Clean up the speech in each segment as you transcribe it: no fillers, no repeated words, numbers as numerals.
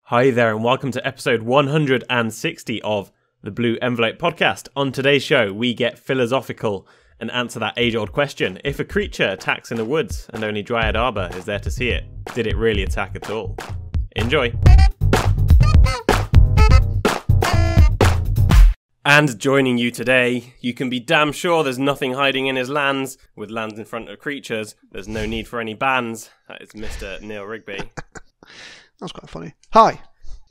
Hi there and welcome to episode 160 of the Blue Envelope podcast. On today's show, we get philosophical and answer that age-old question. If a creature attacks in the woods and only Dryad Arbor is there to see it, did it really attack at all? Enjoy! And joining you today, you can be damn sure there's nothing hiding in his lands. With lands in front of creatures, there's no need for any bans. That is Mr. Neil Rigby. That's quite funny. Hi.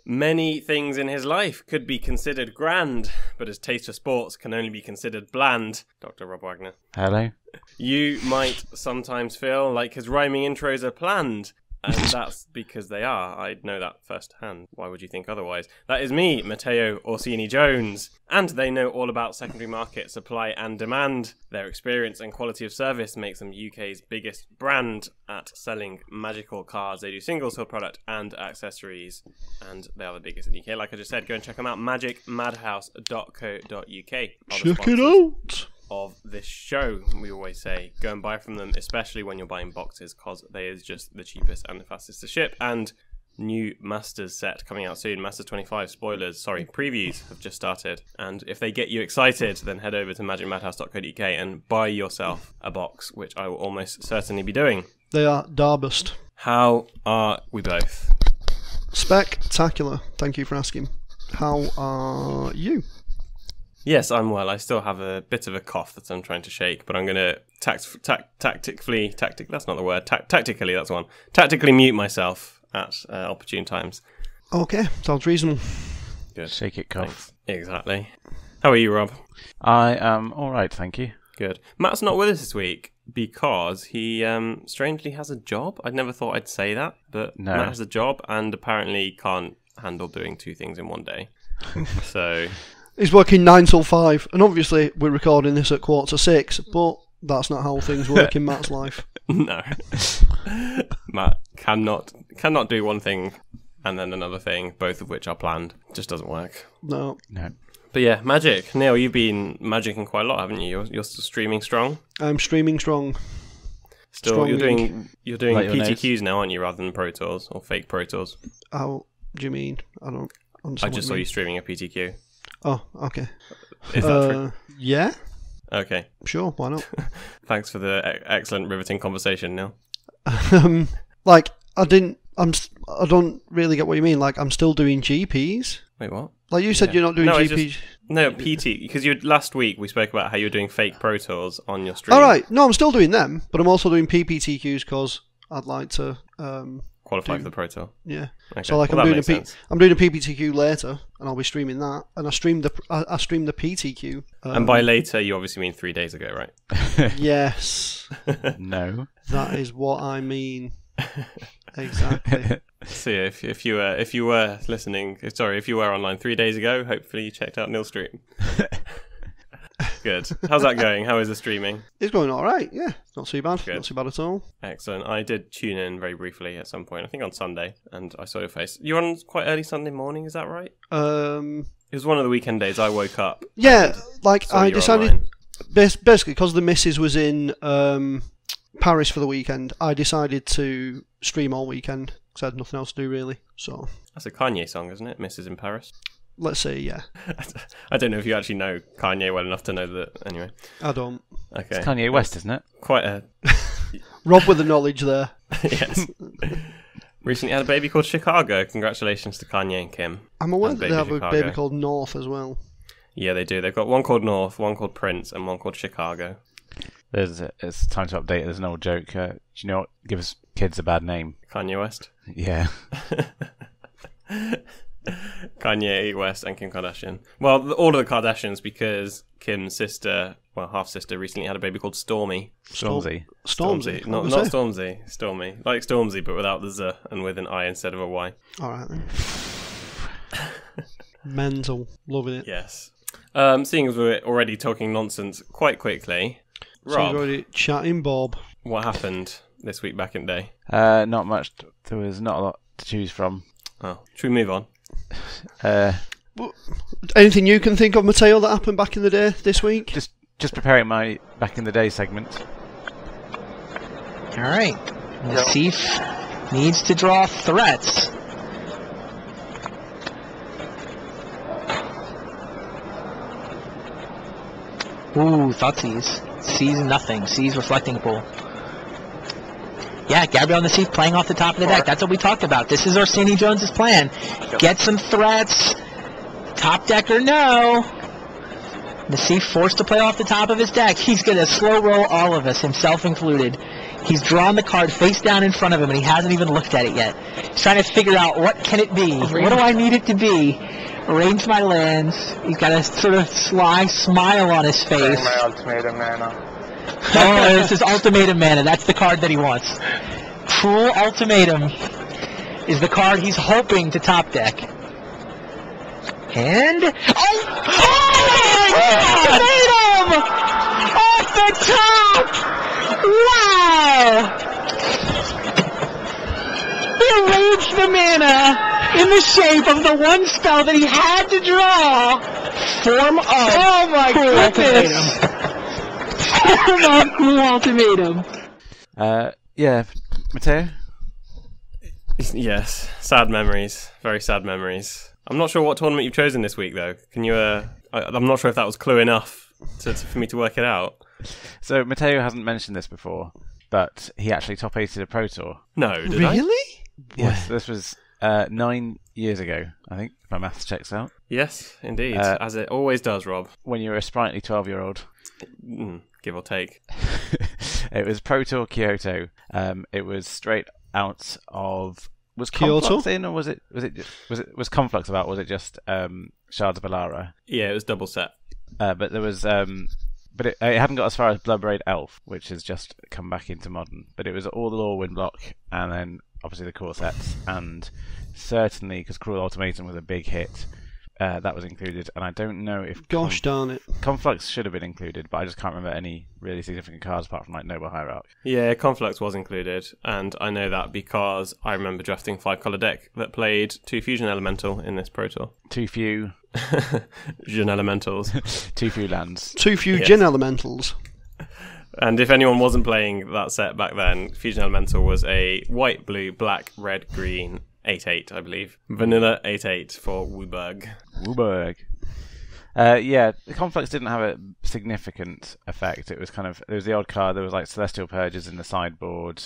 Many things in his life could be considered grand, but his taste for sports can only be considered bland. Dr. Rob Wagner. Hello. You might sometimes feel like his rhyming intros are planned, and that's because they are. I know that firsthand. Why would you think otherwise? That is me, Matteo Orsini-Jones, and they know all about secondary market supply and demand. Their experience and quality of service makes them UK's biggest brand at selling magical cards. They do single sold product and accessories, and they are the biggest in the UK. Like I just said, go and check them out, magicmadhouse.co.uk. Check it out. Of this show, we always say go and buy from them, especially when you're buying boxes, because they is just the cheapest and the fastest to ship. And new Masters set coming out soon, Masters 25 previews have just started, and if they get you excited, then head over to magicmadhouse.co.uk and buy yourself a box, which I will almost certainly be doing. They are darbust. How are we both? Spectacular. Thank you for asking. How are you? Yes, I'm well. I still have a bit of a cough that I'm trying to shake, but I'm going to tactically mute myself at opportune times. Okay, sounds reasonable. Good. Shake it, cough. Thanks. Exactly. How are you, Rob? I am alright, thank you. Good. Matt's not with us this week because he strangely has a job. I'd never thought I'd say that, but no. Matt has a job and apparently can't handle doing two things in one day. So... He's working 9 till 5, and obviously we're recording this at 5:45, but that's not how things work in Matt's life. No. Matt cannot do one thing and then another thing, both of which are planned. It just doesn't work. No. But yeah, magic. Neil, you've been magicking quite a lot, haven't you? You're still streaming strong? I'm streaming strong. Still, you're doing like PTQs now, aren't you, rather than Pro Tours or fake Pro Tours? How do you mean? I don't understand. I just saw you streaming a PTQ. Oh, okay. Is that true? Yeah. Okay. Sure, why not? Thanks for the excellent, riveting conversation, Neil. I don't really get what you mean. Like, I'm still doing GPs. Wait, what? Like you said, you're not doing GPs. No, PT, because last week we spoke about how you were doing fake Pro Tours on your stream. All right. No, I'm still doing them, but I'm also doing PPTQs because I'd like to... qualify for the Pro Tour. Yeah. Okay. So like well, I'm doing a PPTQ later, and I'll be streaming that. And I streamed the PTQ. And by later, you obviously mean 3 days ago, right? Yes. No. That is what I mean. Exactly. So yeah, if you were listening, sorry, if you were online 3 days ago, hopefully you checked out Neil's stream. Good. How's that going? How is the streaming? It's going all right. Yeah, not too bad. Good. Not too bad at all. Excellent. I did tune in very briefly at some point. I think on Sunday, and I saw your face. You're on quite early Sunday morning. Is that right? It was one of the weekend days. I woke up. Yeah, like I decided online. Basically because the missus was in Paris for the weekend. I decided to stream all weekend because I had nothing else to do really. So that's a Kanye song, isn't it? Mrs. in Paris. Let's say, yeah. I don't know if you actually know Kanye well enough to know that. Anyway, I don't. Okay, it's Kanye West, isn't it? Quite a Rob with the knowledge there. Yes. Recently had a baby called Chicago. Congratulations to Kanye and Kim. I'm aware that they have a baby called North as well. Yeah, they do. They've got one called North, one called Prince, and one called Chicago. It's time to update. There's an old joke. Do you know what gives kids a bad name? Kanye West. Yeah. Kanye West and Kim Kardashian. Well, all of the Kardashians, because Kim's sister, well, half-sister, recently had a baby called Stormy. Stormzy. Stormzy. Not Stormzy. Stormy. Like Stormzy, but without the Z and with an I instead of a Y. All right, then. Mental. Loving it. Yes. Seeing as we're already talking nonsense quite quickly, So Rob, you're already chatting, Bob. What happened this week back in the day? Not much. There was not a lot to choose from. Oh, should we move on? Anything you can think of, Matteo, that happened back in the day this week? Just preparing my back in the day segment. All right. The thief needs to draw threats. Ooh, Thoughtseize. Sees nothing. Sees Reflecting Pool. Yeah, Gabriel on the seat playing off the top of the deck. That's what we talked about. This is Orsini Jones' plan. Get some threats. Top deck or no. Nassif forced to play off the top of his deck. He's going to slow roll all of us, himself included. He's drawn the card face down in front of him, and he hasn't even looked at it yet. He's trying to figure out, what can it be? What do I need it to be? Arrange my lands. He's got a sort of sly smile on his face. My Ultimatum mana. Oh, this is Ultimatum mana. That's the card that he wants. Cruel Ultimatum is the card he's hoping to top deck. And... Ultimatum! Off the top! Wow! He arranged the mana in the shape of the one spell that he had to draw. Form of... Oh my goodness! Form of Cruel Ultimatum. Yeah, Matteo? Yes, sad memories. Very sad memories. I'm not sure what tournament you've chosen this week, though. Can you? I'm not sure if that was clue enough for me to work it out. So Matteo hasn't mentioned this before, but he actually top 8'd a Pro Tour. No, did I? Really? Yes, this was 9 years ago, I think, if my maths checks out. Yes, indeed, as it always does, Rob. When you were a sprightly 12-year-old. Give or take. It was Pro Tour Kyoto. It was straight out of... Was Kyoto? Conflux in, or was Conflux about? Was it just Shards of Alara? Yeah, it was double set. But there was, but it hadn't got as far as Bloodbraid Elf, which has just come back into modern. But it was all the Lorwyn block, and then obviously the core sets, and certainly because Cruel Ultimatum was a big hit, that was included. And I don't know if Gosh darn it. Conflux should have been included, but I just can't remember any really significant cards apart from like Noble Hierarch. Yeah, Conflux was included, and I know that because I remember drafting 5-color deck that played 2 Fusion Elemental in this Pro Tour. Too few. Jin Elementals. Too few lands. Too few Yes. Jin Elementals. And if anyone wasn't playing that set back then, Fusion Elemental was a white, blue, black, red, green 8/8, I believe. Vanilla 8/8 for Wooburg. Wooburg. Yeah, the Conflux didn't have a significant effect. It was the odd card. There was like Celestial Purges in the sideboard.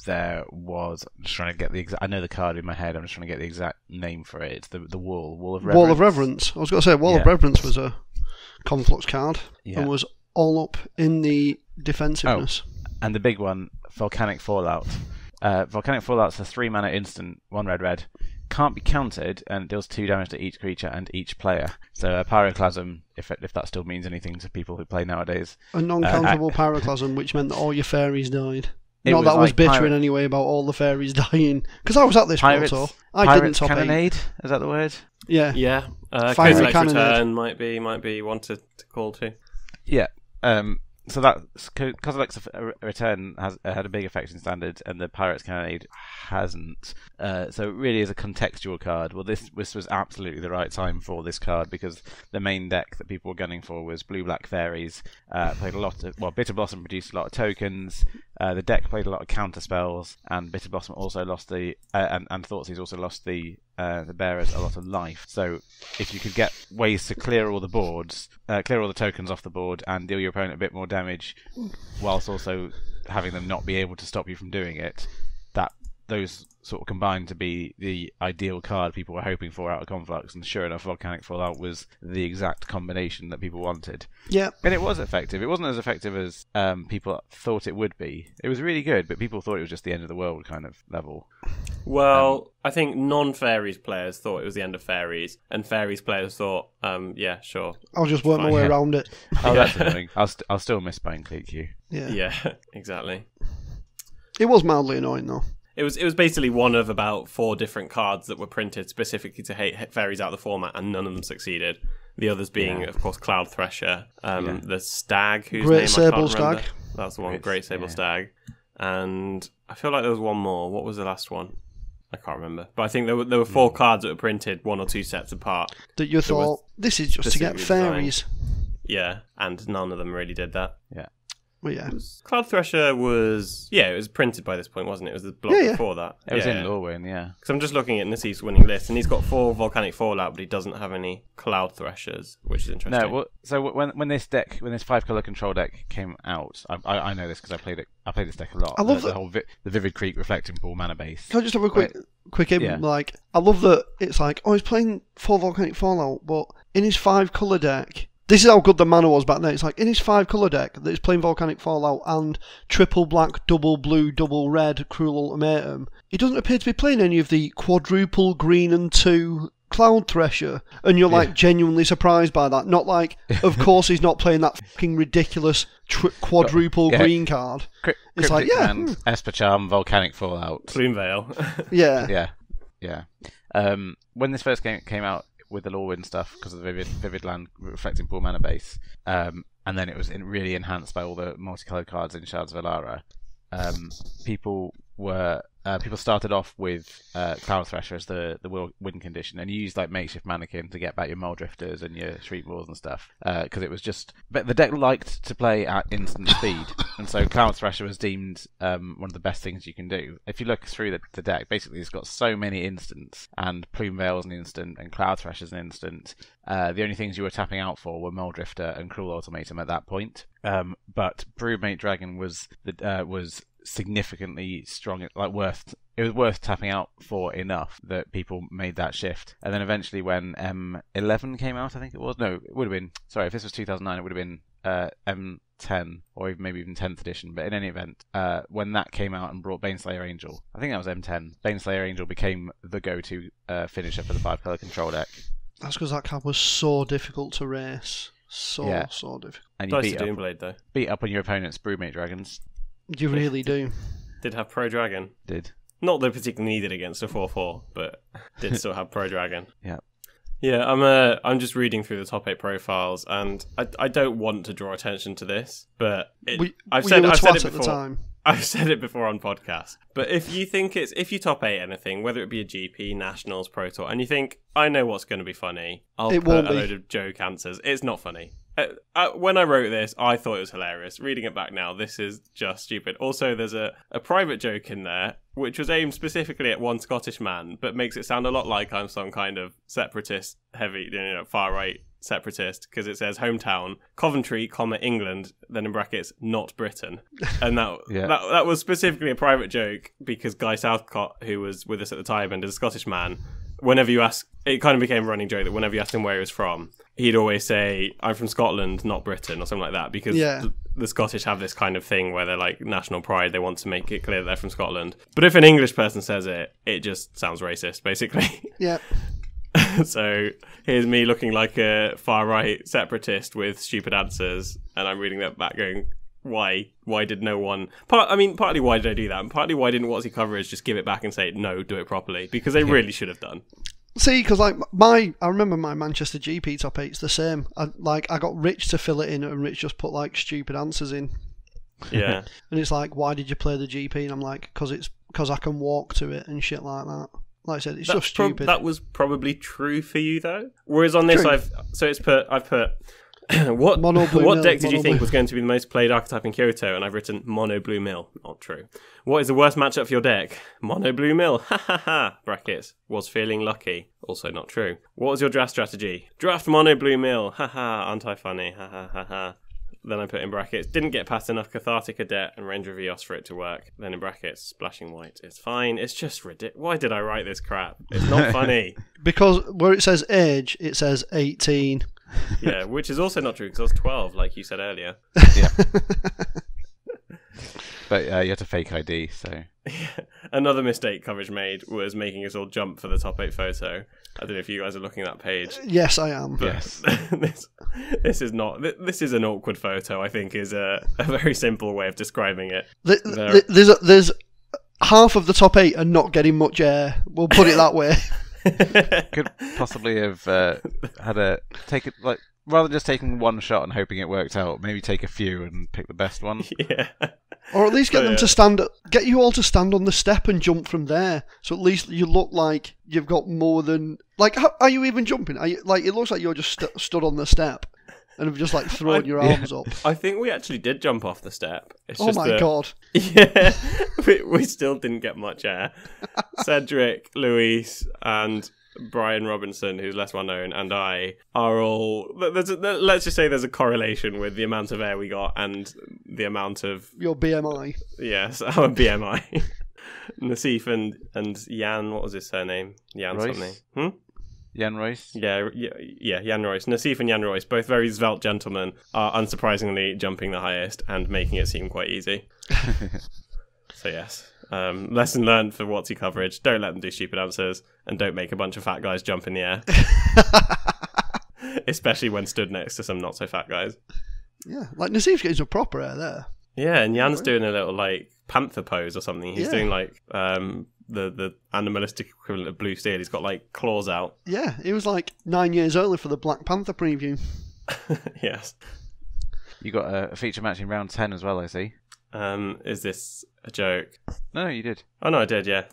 There was, I'm just trying to get the exact. I know the card in my head. I'm just trying to get the exact name for it. It's the Wall of Reverence. Wall of Reverence. I was going to say Wall of Reverence was a Conflux card and was all up in the defensiveness. Oh, and the big one, Volcanic Fallout. Volcanic Fallout's a 3-mana instant, 1 red. Can't be countered, and deals 2 damage to each creature and each player. So Pyroclasm, if that still means anything to people who play nowadays. A non-countable Pyroclasm, which meant that all your fairies died. It Not was that I was like bitter in any way about all the fairies dying. Because I was at this Pro Tour. I didn't top 8. Cannonade? Is that the word? Yeah. Yeah, Fiery Kozilek's Cannonade. Return might be one to call too. Yeah. So that Kozilek's Return has had a big effect in Standard, and the Pirate's Cannonade hasn't. So it really is a contextual card. Well, this was absolutely the right time for this card because the main deck that people were gunning for was blue-black fairies. Played a lot of Bitter Blossom produced a lot of tokens. The deck played a lot of counter spells, and Bitter Blossom also lost the and Thoughtseize also lost the bearers a lot of life. So if you could get ways to clear all the boards, clear all the tokens off the board, and deal your opponent a bit more damage, whilst also having them not be able to stop you from doing it, those sort of combined to be the ideal card people were hoping for out of Conflux, and sure enough, Volcanic Fallout was the exact combination that people wanted. Yeah. And it was effective. It wasn't as effective as people thought it would be. It was really good, but people thought it was just the end of the world kind of level. Well, I think non-Fairies players thought it was the end of Fairies, and Fairies players thought, yeah, sure. I'll just work my Fine. way around it. Oh, that's annoying. I'll still miss Bone Cleat Q. Yeah. Yeah, exactly. It was mildly annoying, though. It was basically one of about 4 different cards that were printed specifically to hate Fairies out of the format, and none of them succeeded. The others being, of course, Cloud Thresher, the Stag, whose Great name Sable I can't Stag. remember. That's the one, Great Sable Stag. And I feel like there was one more. What was the last one? I can't remember. But I think there were 4 cards that were printed 1 or 2 sets apart. That you thought, this is just to get specifically fairies. Yeah, and none of them really did that. Yeah. Well, yeah. Cloud Thresher was it was printed by this point, wasn't it? It was the block Yeah. before that. It was in Lorwyn, yeah. Because I'm just looking at Nissy's winning list, and he's got 4 Volcanic Fallout, but he doesn't have any Cloud Threshers, which is interesting. No, well, so when this 5-color control deck came out, I know this because I played this deck a lot. I love the whole the Vivid Creek Reflecting Pool mana base. Can I just have a quick in? Yeah. Like, I love that it's like, he's playing 4 Volcanic Fallout, but in his 5-colour deck, this is how good the mana was back then. It's like, in his 5-colour deck that is playing Volcanic Fallout and triple black, double blue, double red, Cruel Ultimatum, he doesn't appear to be playing any of the quadruple green and 2 Cloud Thresher, and you're like genuinely surprised by that. Not like, of course he's not playing that fucking ridiculous quadruple green card. It's like, Esper Charm, Volcanic Fallout, Plume Veil. yeah. When this first came out with the Lorwyn stuff, because of the Vivid Land Reflecting Pool mana base, and then it was really enhanced by all the multicolored cards in Shards of Alara. People started off with Cloud Thresher as the win condition, and you used like makeshift mannequin to get back your Muldrifters and your Shriek Balls and stuff, because it was just. But the deck liked to play at instant speed, and so Cloud Thresher was deemed one of the best things you can do. If you look through the deck, basically it's got so many instants, and Plume Veil's an instant, and Cloud Thresher's an instant. The only things you were tapping out for were Muldrifter and Cruel Ultimatum at that point. But Broodmate Dragon was significantly strong, it was worth tapping out for enough that people made that shift. And then eventually when M11 came out, I think it was, no, it would have been, sorry, if this was 2009, it would have been M10 or maybe even 10th edition. But in any event, when that came out and brought Baneslayer Angel, I think that was M10, Baneslayer Angel became the go-to finisher for the 5-color control deck. That's because that card was so difficult to race. So difficult. And you Nice to Doomblade, though. beat up on your opponent's Broodmate Dragons. You really do. Did have Pro Dragon. Did. Not that it particularly needed against a 4/4, but did still have Pro Dragon. Yeah. Yeah, I'm just reading through the top 8 profiles, and I don't want to draw attention to this, but I've said it at before. The time. I've said it before on podcast. But if you top 8 anything, whether it be a GP, Nationals, Pro Tour, and you think I know what's going to be funny, I'll put a load of joke answers. It's not funny. When I wrote this, I thought it was hilarious. Reading it back now, this is just stupid. Also, there's a private joke in there, which was aimed specifically at one Scottish man, but makes it sound a lot like I'm some kind of separatist, heavy, far-right separatist, because it says hometown, Coventry, England, then in brackets, not Britain. And that was specifically a private joke, because Guy Southcott, who was with us at the time and is a Scottish man, whenever you ask, it kind of became a running joke that whenever you asked him where he was from, he'd always say, I'm from Scotland, not Britain, or something like that, because the Scottish have this kind of thing where they're like national pride, they want to make it clear that they're from Scotland. But if an English person says it, it just sounds racist, basically. Yeah. So here's me looking like a far-right separatist with stupid answers, and I'm reading that back going, why did no one... partly why did I do that, and partly why didn't Whatsy Coverage just give it back and say, no, do it properly, because they really should have done. See, because like I remember my Manchester GP top 8's the same. I got Rich to fill it in, and Rich just put like stupid answers in. Yeah. And it's like, why did you play the GP? And I'm like, because I can walk to it and shit like that. Like I said, it's just stupid. That was probably true for you though. Whereas on this, I've put what deck did you think was going to be the most played archetype in Kyoto? And I've written Mono Blue Mill. Not true. What is the worst matchup for your deck? Mono Blue Mill. Ha ha ha. Brackets. Was feeling lucky. Also not true. What was your draft strategy? Draft Mono Blue Mill. Ha ha. Aren't I funny? Ha ha ha ha. Then I put in brackets, didn't get past enough Cathartic Adept and Ranger Vios for it to work. Then in brackets, Splashing White. It's fine. It's just ridiculous. Why did I write this crap? It's not funny. Because where it says age, it says 18. Yeah, which is also not true because I was 12, like you said earlier. Yeah. But you had to fake ID, so... Another mistake Coverage made was making us all jump for the top 8 photo. I don't know if you guys are looking at that page. Yes, I am. Yes. This is not... This is an awkward photo, I think, is a very simple way of describing it. There's half of the top 8 are not getting much air. We'll put it that way. Could possibly have rather than just taking one shot and hoping it worked out, maybe take a few and pick the best one. Yeah. Or at least get them to get you all to stand on the step and jump from there. So at least you look like you've got more than... Like, how are you even jumping? Are you, like, it looks like you're just stood on the step. and have just like thrown your arms up. I think we actually did jump off the step. It's Oh just my that- god. Yeah, we still didn't get much air. Cedric, Luis, and Brian Robinson, who's less well known, and I are all. Let's just say there's a correlation with the amount of air we got and the amount of Your BMI. yes, our BMI. Nassif and Jan, what was his surname? Jan Royce? something. Jan Royce? Yeah, Jan Royce. Nassif and Jan Royce, both very svelte gentlemen, are unsurprisingly jumping the highest and making it seem quite easy. So yes, lesson learned for WotC coverage: don't let them do stupid answers, and don't make a bunch of fat guys jump in the air, especially when stood next to some not so fat guys. Yeah, like Nassif's getting some proper air there. Yeah, and Jan's doing a little like panther pose or something. He's Yeah. doing like the animalistic equivalent of blue steel. He's got like claws out. Yeah, he was like 9 years early for the Black Panther preview. Yes. You got a feature match in round 10 as well, I see. Is this a joke? No, you did. Oh no, I did. Yeah.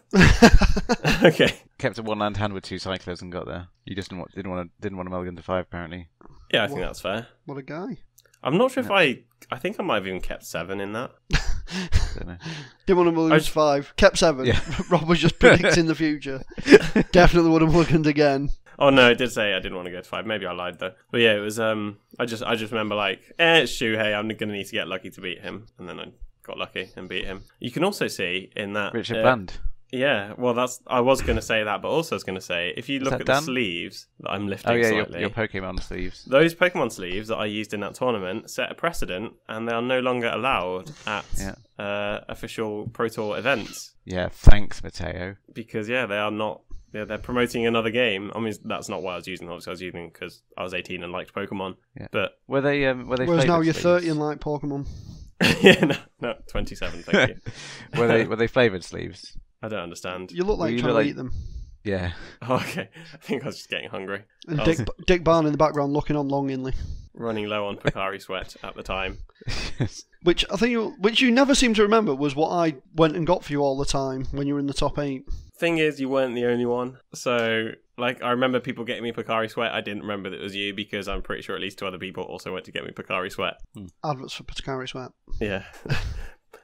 Okay. Kept a one-land hand with 2 cyclers and got there. You just didn't want to mulligan to 5, apparently. Yeah, I think that's fair. What a guy. I'm not sure if I think I might have even kept 7 in that. Don't know. Didn't want to lose 5. Kept 7. Yeah. Rob was just predicting the future. Definitely would have mulliganed again. Oh no, it did say I didn't want to go to 5. Maybe I lied though. But yeah, it was. I just remember like, it's Shuhei. I'm gonna need to get lucky to beat him, and then I got lucky and beat him. You can also see in that Richard Bland. Yeah, well, I was going to say that, but also I was going to say, if you look that at the Dan? sleeves that I'm lifting Oh yeah, slightly, your Pokemon sleeves. those Pokemon sleeves that I used in that tournament set a precedent, and they are no longer allowed at official Pro Tour events. Yeah, thanks, Matteo. Because, yeah, they are not... Yeah, they're promoting another game. I mean, that's not why I was using them. Obviously, I was using them because I was 18 and liked Pokemon. Yeah. But Were they Whereas flavoured now you're sleeves? 30 and like Pokemon. yeah, no, 27, thank you. were they flavoured sleeves? I don't understand. You look like You trying look to like- eat them. Yeah. Oh, okay, I think I was just getting hungry. And I was Dick Barn in the background looking on longingly. running low on Pocari sweat at the time. Which I think which you never seem to remember was what I went and got for you all the time when you were in the top 8. Thing is, you weren't the only one. So, like, I remember people getting me Pocari sweat. I didn't remember that it was you because I'm pretty sure at least 2 other people also went to get me Pocari sweat. Adverts for Pocari Sweat. Yeah.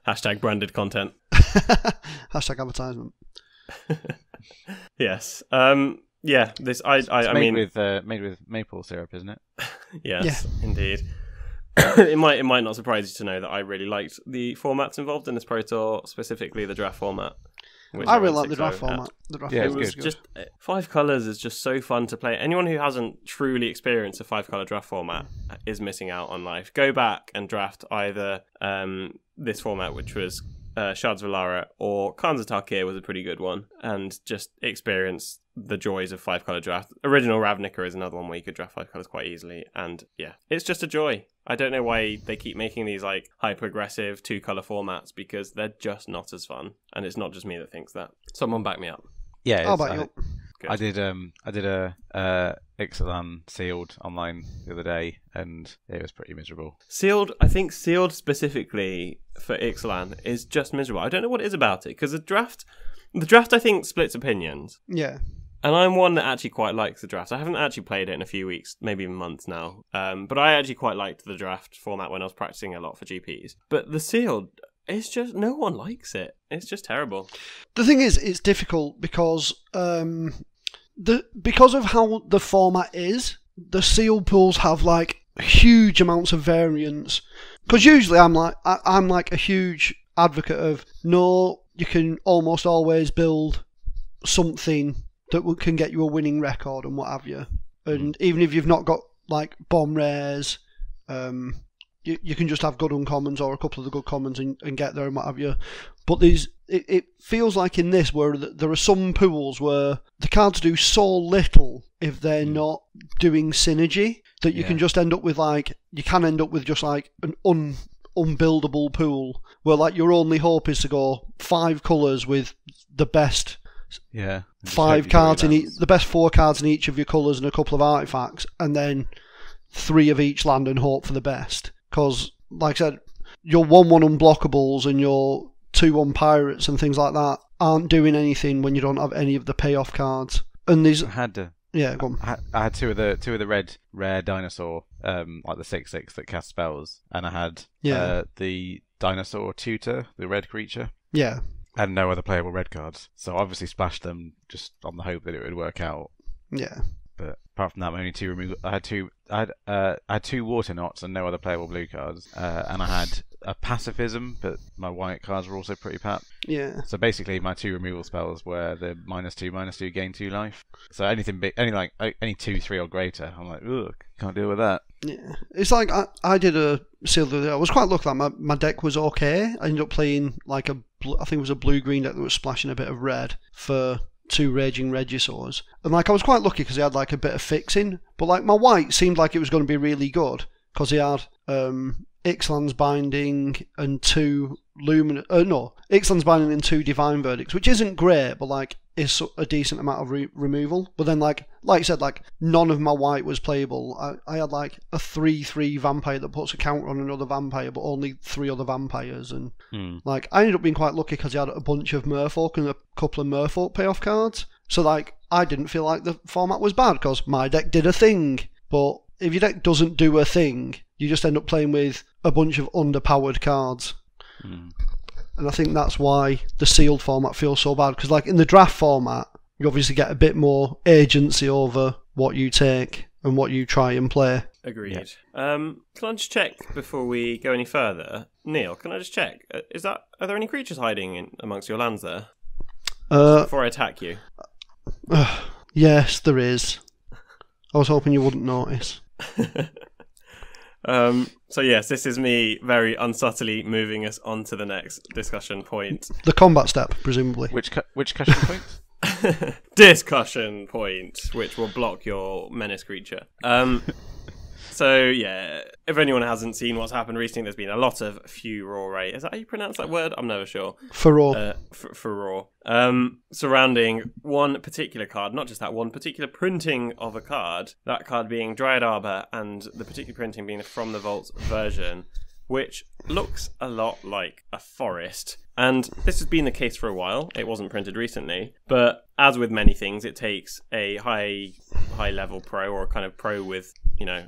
Hashtag branded content. Hashtag advertisement. Yes. Yeah. This I made mean, made with maple syrup, isn't it? yes, indeed. it might not surprise you to know that I really liked the formats involved in this Pro Tour, specifically the draft format. Which I really went like the draft 6-0 at. format. The draft Yeah, It it's format was was just 5 colours is just so fun to play. Anyone who hasn't truly experienced a 5-colour draft format is missing out on life. Go back and draft either this format, which was Shards Valara, or Khan's Tarkir was a pretty good one, and just experience the joys of 5-colour draft. Original Ravnica is another one where you could draft 5 colours quite easily, and yeah, it's just a joy. I don't know why they keep making these like hyper-aggressive 2-colour formats, because they're just not as fun, and it's not just me that thinks that. Someone back me up. Yeah. How about you? Good. I did a Ixalan sealed online the other day, and it was pretty miserable. Sealed, I think sealed specifically for Ixalan is just miserable. I don't know what it is about it, because the draft I think splits opinions. Yeah. And I'm one that actually quite likes the draft. I haven't actually played it in a few weeks, maybe even months now. But I actually quite liked the draft format when I was practicing a lot for GPs. But the sealed, it's just, no one likes it. It's just terrible. The thing is, it's difficult because because of how the format is, the sealed pools have like huge amounts of variance. Because usually I'm like a huge advocate of no, you can almost always build something that can get you a winning record and what have you. And even if you've not got like bomb rares, you can just have good uncommons or a couple of the good commons and get there and what have you. But it feels like in this where there are some pools where the cards do so little if they're not doing synergy that you can just end up with just like an unbuildable pool where like your only hope is to go 5 colours with the best Yeah. 5 cards in the best 4 cards in each of your colours and a couple of artifacts, and then 3 of each land and hope for the best. Because, like I said, your 1/1 unblockables and your 2/1 pirates and things like that aren't doing anything when you don't have any of the payoff cards. And these I Yeah, go on. I had two of the red rare dinosaur, like the 6/6 that cast spells, and I had the dinosaur tutor, the red creature. Yeah. And no other playable red cards. So I obviously splashed them just on the hope that it would work out. Yeah. But apart from that, my only two removal. I had two water knots and no other playable blue cards. And I had a pacifism, but my white cards were also pretty pat. Yeah. So basically, my two removal spells were the -2/-2 gain 2 life. So anything big, any 2, 3 or greater, I'm like, ugh, can't deal with that. Yeah, it's like I did a seal the other day. I was quite lucky that my deck was okay. I ended up playing like I think it was a blue-green deck that was splashing a bit of red for 2 Raging Regisaurs. And like I was quite lucky because he had like a bit of fixing. But like my white seemed like it was going to be really good because he had Ixalan's Binding and 2 Ixalan's Binding and 2 Divine Verdicts, which isn't great, but like is a decent amount of removal. But then like you said, like none of my white was playable. I had like a 3/3 vampire that puts a counter on another vampire, but only 3 other vampires, and like I ended up being quite lucky because he had a bunch of Merfolk and a couple of Merfolk payoff cards. So like I didn't feel like the format was bad because my deck did a thing. But if your deck doesn't do a thing, you just end up playing with a bunch of underpowered cards. And I think that's why the sealed format feels so bad. Because like in the draft format, you obviously get a bit more agency over what you take and what you try and play. Agreed. Yeah. Can I just check before we go any further? Neil, can I just check? Are there any creatures hiding amongst your lands there? Before I attack you? Yes, there is. I was hoping you wouldn't notice. So yes, this is me very unsubtly moving us on to the next discussion point. The combat step, presumably. Which discussion point? Discussion point, which will block your menace creature. So yeah, if anyone hasn't seen what's happened recently, there's been a lot of furore. Is that how you pronounce that word? I'm never sure. Furore. Furore. Surrounding one particular card, not just that one particular printing of a card, that card being Dryad Arbor, and the particular printing being the From the Vaults version, which looks a lot like a forest. And this has been the case for a while. It wasn't printed recently, but as with many things, it takes a high level pro, or a kind of pro with,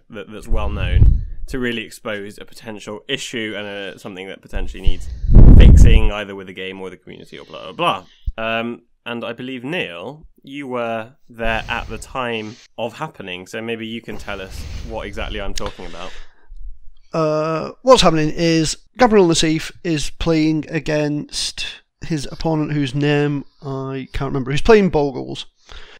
that's well known, to really expose a potential issue and something that potentially needs fixing, either with the game or the community, or blah blah blah. And I believe, Neil, you were there at the time of happening, so maybe you can tell us what exactly I'm talking about. What's happening is Gabriel Nassif is playing against his opponent, whose name I can't remember. He's playing Bogles,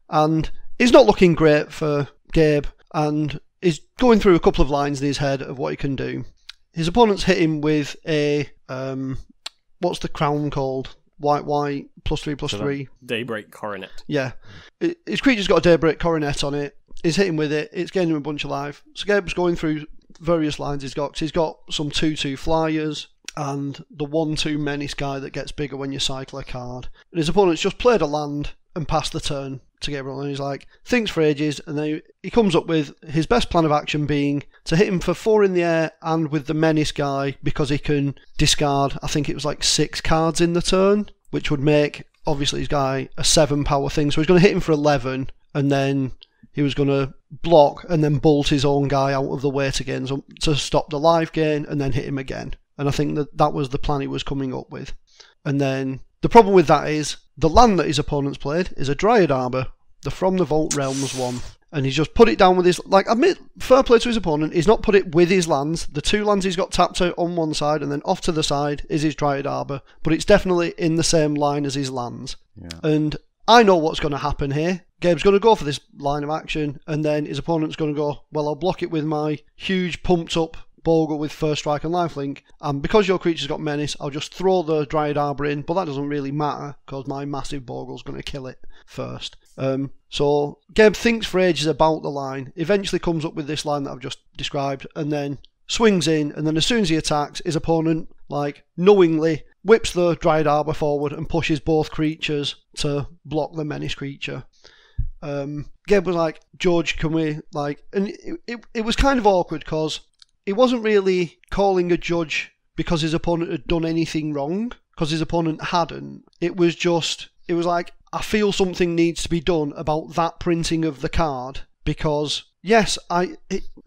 and he's not looking great for Gabe, and he's going through a couple of lines in his head of what he can do. His opponent's hit him with a what's the crown called? White, +3/+3. Daybreak Coronet. Yeah, his creature's got a Daybreak Coronet on it. He's hitting with it. It's gaining him a bunch of life. So Gabe's going through various lines he's got. 'Cause he's got some 2/2 flyers and the 1/2 menace guy that gets bigger when you cycle a card. And his opponent's just played a land and passed the turn to Gabriel, and he's like, thinks for ages, and then he comes up with his best plan of action being to hit him for 4 in the air and with the menace guy, because he can discard, I think it was like 6 cards in the turn, which would make obviously his guy a 7 power thing. So he's going to hit him for 11, and then he was going to block and then bolt his own guy out of the way to stop the life gain, and then hit him again. And I think that was the plan he was coming up with. And then the problem with that is the land that his opponent's played is a Dryad Arbor, the From the Vault Realms one. And he's just put it down with his... fair play to his opponent, he's not put it with his lands. The 2 lands he's got tapped out on one side, and then off to the side is his Dryad Arbor. But it's definitely in the same line as his lands. Yeah. And I know what's going to happen here. Gabe's going to go for this line of action, and then his opponent's going to go, well, I'll block it with my huge pumped up Bogle with First Strike and Lifelink, and because your creature's got Menace, I'll just throw the Dryad Arbor in, but that doesn't really matter, because my massive Bogle's going to kill it first. So Gabe thinks for ages about the line, eventually comes up with this line that I've just described, and then swings in, and then as soon as he attacks, his opponent, knowingly whips the Dryad Arbor forward and pushes both creatures to block the Menace creature. Gabe was like, George, can we, and it was kind of awkward, because he wasn't really calling a judge because his opponent had done anything wrong, because his opponent hadn't. It was like, I feel something needs to be done about that printing of the card, because yes,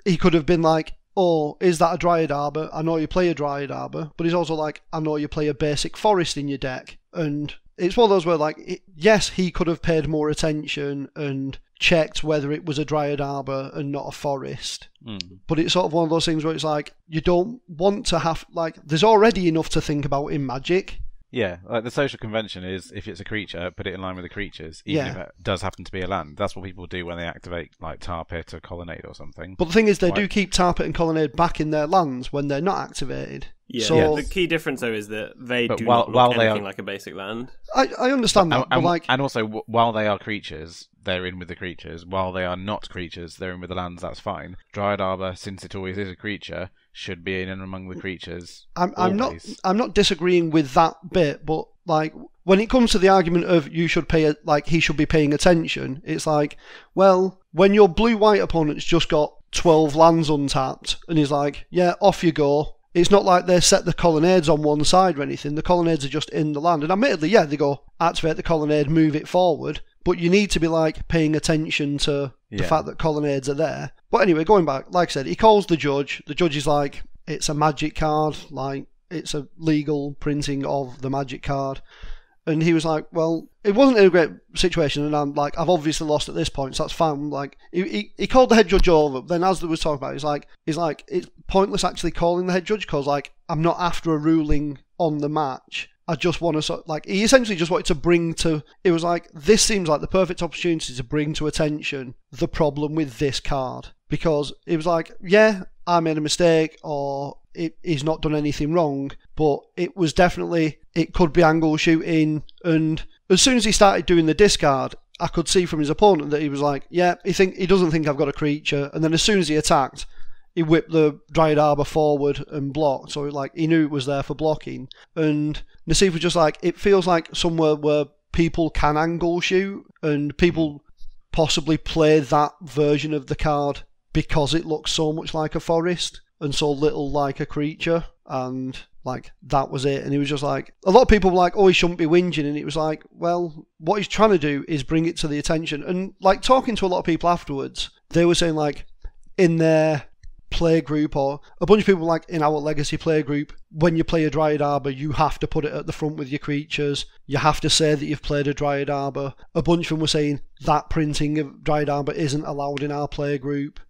he could have been like, oh, is that a Dryad Arbor? I know you play a Dryad Arbor, but he's also like, I know you play a basic forest in your deck, and it's one of those where like, yes, he could have paid more attention and checked whether it was a Dryad Arbor and not a forest. But it's sort of one of those things where it's like, you don't want to have, like, there's already enough to think about in Magic. Yeah, like the social convention is, if it's a creature, put it in line with the creatures, even if it does happen to be a land. That's what people do when they activate like Tar Pit or Colonnade or something. But the thing is, they do keep Tar Pit and Colonnade back in their lands when they're not activated. Yeah, so, the key difference though is that they do not look anything like a basic land. I understand that, but like, and also while they are creatures, they're in with the creatures. While they are not creatures, they're in with the lands. That's fine. Dryad Arbor, since it always is a creature, should be in and among the creatures. I'm not disagreeing with that bit, but like, when it comes to the argument of he should be paying attention, it's like, well, when your blue-white opponent's just got 12 lands untapped, and he's like, yeah, off you go. It's not like they set the colonnades on one side or anything. The colonnades are just in the land. And admittedly, yeah, they go, activate the colonnade, move it forward. But you need to be, like, paying attention to the fact that colonnades are there. But anyway, going back, like I said, he calls the judge. The judge is like, it's a magic card. Like, it's a legal printing of the magic card. And he was like, well, it wasn't in a great situation, and I'm like, I've obviously lost at this point, so that's fine. Like, he called the head judge over, but then as there was talking about it, he's like, it's pointless actually calling the head judge, because, like, I'm not after a ruling on the match. I just want to, like, he essentially just wanted to bring to, it was like, this seems like the perfect opportunity to bring to attention the problem with this card. Because it was like, yeah, I made a mistake, or he's not done anything wrong, but it was definitely, it could be angle shooting, and as soon as he started doing the discard, I could see from his opponent that he was like, yeah, he doesn't think I've got a creature, and then as soon as he attacked, he whipped the Dryad Arbor forward and blocked, so like he knew it was there for blocking, and Nassif was just like, it feels like somewhere where people can angle shoot, and people possibly play that version of the card because it looks so much like a forest and so little like a creature, and like that was it. And he was just like, a lot of people were like, oh, he shouldn't be whinging, and it was like, well, what he's trying to do is bring it to the attention. And like, talking to a lot of people afterwards, they were saying like, in their play group, or a bunch of people like in our legacy play group, when you play a Dryad Arbor, you have to put it at the front with your creatures. You have to say that you've played a Dryad Arbor. A bunch of them were saying that printing of Dryad Arbor isn't allowed in our play group.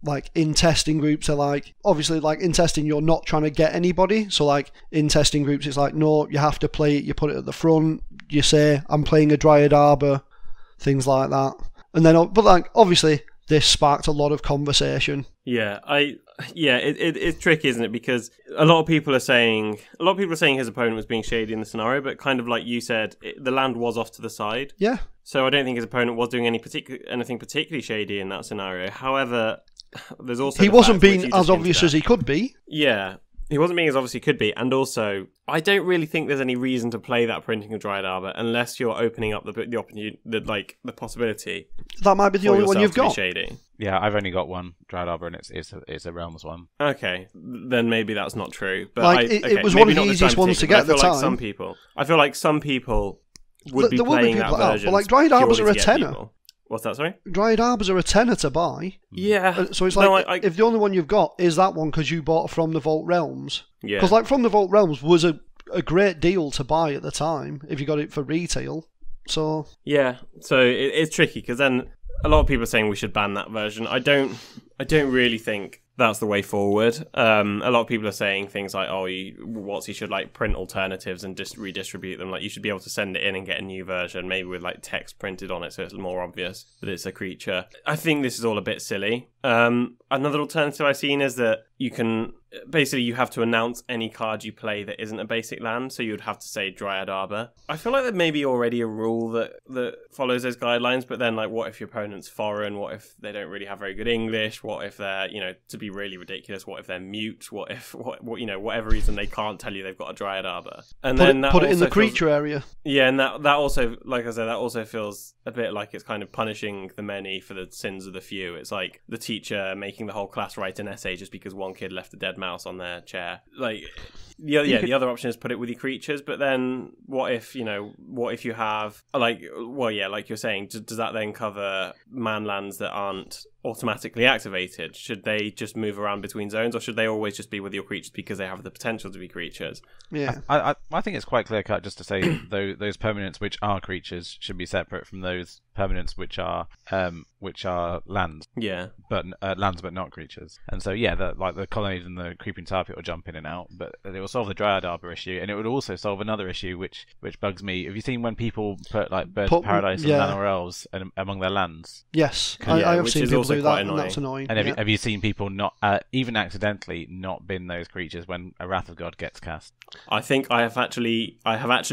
Like in testing groups are like, obviously like in testing you're not trying to get anybody, so like in testing groups it's like, no, you have to play it, you put it at the front, you say I'm playing a Dryad Arbor, things like that. And then, but like obviously this sparked a lot of conversation. It's tricky, isn't it? Because a lot of people are saying his opponent was being shady in the scenario, but kind of like you said, the land was off to the side. Yeah. So I don't think his opponent was doing anything particularly shady in that scenario. However, there's also he wasn't being as obvious as he could be. Yeah. He wasn't being as obvious as he could be, and also, I don't really think there's any reason to play that printing of Dryad Arbor unless you're opening up the opportunity, the possibility. That might be the only one you've got. Shady. Yeah, I've only got one Dryad Arbor, and it's a Realms one. Okay, then maybe that's not true. But like, it was one of the easiest ones to get at the time. I feel like some people would be playing that version. But like Dryad Arbors are a tenner. People. What's that, sorry? Dryad Arbors are a tenner to buy. Yeah. So it's like, if the only one you've got is that one because you bought From the Vault Realms. Yeah. Because like From the Vault Realms was a great deal to buy at the time if you got it for retail. So yeah, so it's tricky because then a lot of people are saying we should ban that version. I don't really think that's the way forward. A lot of people are saying things like, oh, he should like print alternatives and just redistribute them. Like you should be able to send it in and get a new version, maybe with like text printed on it so it's more obvious that it's a creature. I think this is all a bit silly. Another alternative I've seen is that you have to announce any card you play that isn't a basic land, so you'd have to say Dryad Arbor. I feel like there may be already a rule that follows those guidelines, but then like what if your opponent's foreign? What if they don't really have very good English? What if they're, to be be really ridiculous? What if they're mute? What if whatever reason they can't tell you they've got a Dryad Arbor? And put it in the creature area. Yeah, and that also, like I said, that also feels a bit like it's kind of punishing the many for the sins of the few. It's like the teacher making the whole class write an essay just because one kid left a dead mouse on their chair. Like, the other option is put it with your creatures, but then what if you have, like you're saying, does that then cover manlands that aren't automatically activated? Should they just move around between zones, or should they always just be with your creatures because they have the potential to be creatures? Yeah, I think it's quite clear cut just to say those permanents which are creatures should be separate from those permanents which are lands. Yeah, but lands but not creatures. And so the colonies and the creeping tar pit will jump in and out, but it will solve the Dryad Arbor issue, and it would also solve another issue which bugs me. Have you seen when people put like Birds of Paradise and Llanowar Elves among their lands? Yes, I have seen people do that, annoying. And that's annoying. And have you seen people not even accidentally not bin those creatures when a Wrath of God gets cast? I think I have actually